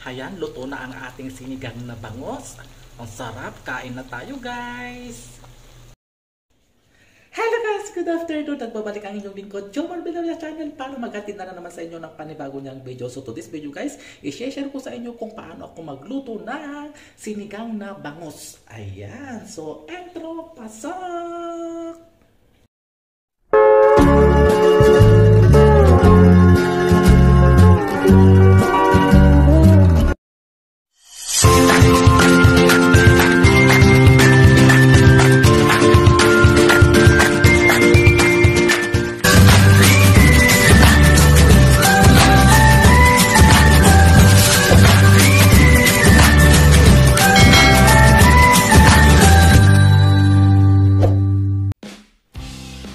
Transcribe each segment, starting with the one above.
Ayan, luto na ang ating sinigang na bangos. Ang sarap, kain na tayo guys! Hello guys! Good afternoon! Nagbabalik ang inyong lingkod, Jomar Villarreal Channel para maghatid na naman sa inyo ng panibago niyang video. So to this video guys, i-share ko sa inyo kung paano ako magluto ng sinigang na bangos. Ayan! So, intro, pasok!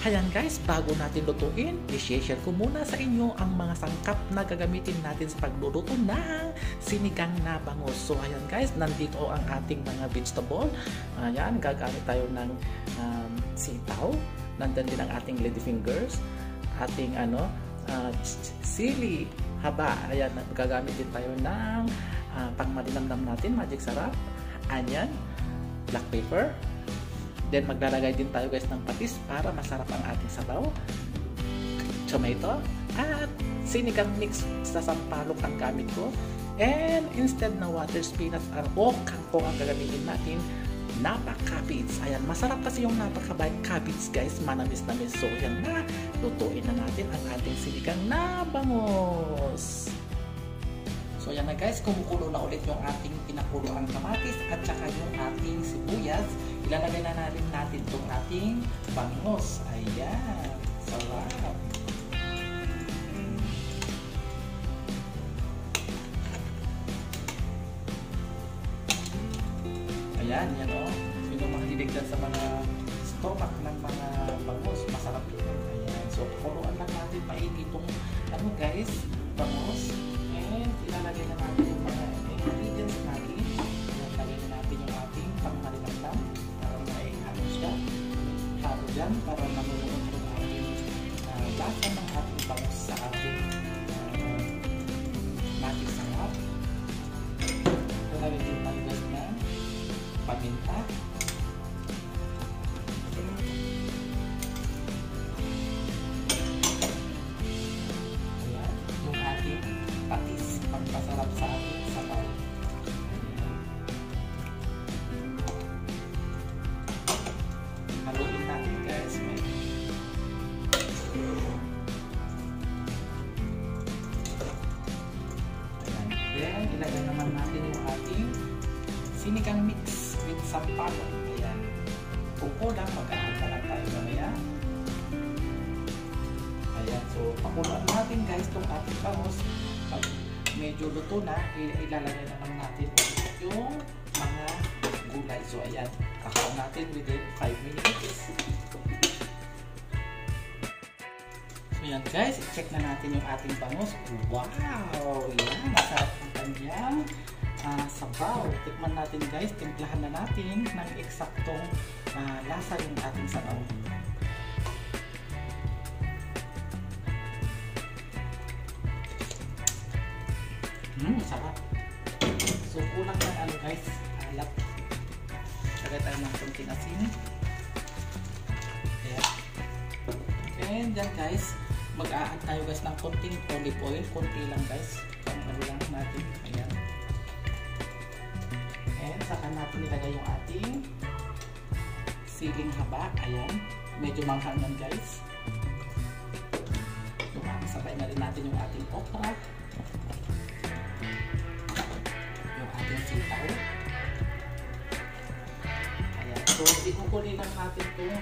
Ayan guys, bago natin lutuin, i-share ko muna sa inyo ang mga sangkap na gagamitin natin sa pagluluto ng sinigang na bangos. So ayan guys, nandito ang ating mga vegetable. Ayan, gagamit tayo ng sitaw. Nandun din ang ating ladyfingers, ating sili, haba. Ayan, gagamit din tayo ng pangmalinamnam natin, magic sarap, onion, black pepper. Then maglalagay din tayo guys ng patis para masarap ang ating sabaw, tomato, at sinigang mix sa sampalok ang gamit ko. And instead na water spinach o kangkong ang gagamitin natin, napa cabbage. Ayan, masarap kasi yung napa cabbage guys, manamis-namis. So yan na, lutuin na natin ang ating sinigang na bangos. So yan na guys, kumukulo na ulit yung ating pinakulo ang kamatis at saka yung ating sibuyas. Ilalagay na natin itong ating bangos. Ayan, sarap. Ayan, yan o. Yung mahilig dyan sa mga stomach ng mga bangos, masarap yun. Ayan, so kuluan lang natin maigi itong guys, bangos. And ilalagay na natin yung mga ingredients natin. Ilalagay na natin yung ating pangmalinamnam para maihalo siya. Halo dyan para namulunod yung ating lasa ng ating bangos sa ating magic sarap. Ilalagay din tayo guys na paminta. Patis, pagpasarap sa ating sabaw. Haluin natin guys. Then, ilagay naman natin yung ating sinigang mix with sampalok. Ayan. Kung kulang, mag-aanda lang tayo mamaya. Ayan. So, pakuluan natin guys itong ating bangos. Pag medyo luto na, ilalagay naman natin yung mga gulay. So ayan, kakaon natin within 5 minutes. So ayan guys, i-check na natin yung ating bangos. Wow! Ayan, masarap ang kanyang sabaw. Tikman natin guys, timplahan na natin ng eksaktong lasa yung ating sabaw. Sarap. So, kulang ng guys, alat. Lagay tayo ng konting asin. Ayan. And then guys, mag-a-add tayo guys ng konting olive oil. Konti lang guys. Pang lang natin. Ayan. And saka natin nilagay yung ating siling haba. Ayan. Medyo manghang yan guys. So, sabay na rin natin yung ating okra. Sitaw. Ayan. So, ikukunin lang natin itong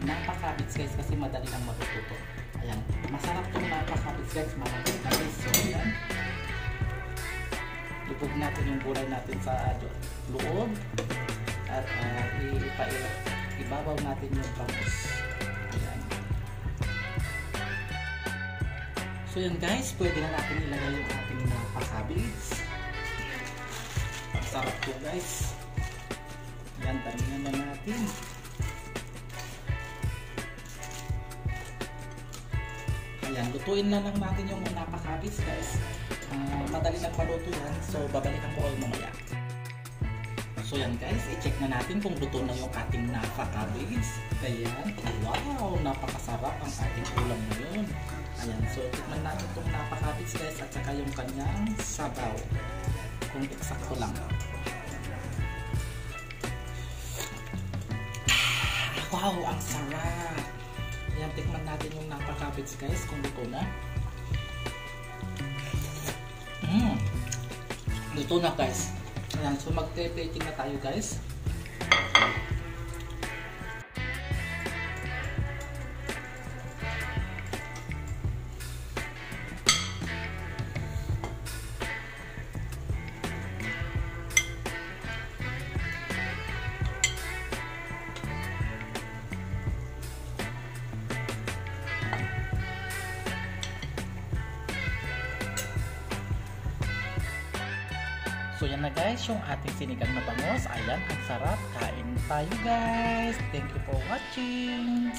napakabits guys kasi madali lang matututo. Ayan. Masarap itong napakabits guys. Malagay na guys. So, ayan. Lubog natin yung gulay natin sa loob. At ibabaw natin yung bangos. Ayan. So, yan guys. Pwede na natin ilagay yung ating napakabits. Sarap po guys. Yan, damihan na natin. Ayan, lutuin na lang natin yung napakabits guys. Madali lang maluto yan. So, babalikan ko kayo mamaya. So, yan guys. I-check na natin kung luto na yung ating napa cabbage. Ayan. Wow! Napakasarap ang ating ulam ngayon. Ayan. So, tikman natin itong napa cabbage guys at saka yung kanyang sabaw. Kung eksakto lang. Wow! Ang sarap! Ayan. Tikman natin yung napa cabbage guys kung luto na. Luto na guys. Ayan, so magte-plating na tayo guys. So yan na guys, yung ating sinigang na bangus. Ayan, ang sarap. Kain tayo guys. Thank you for watching.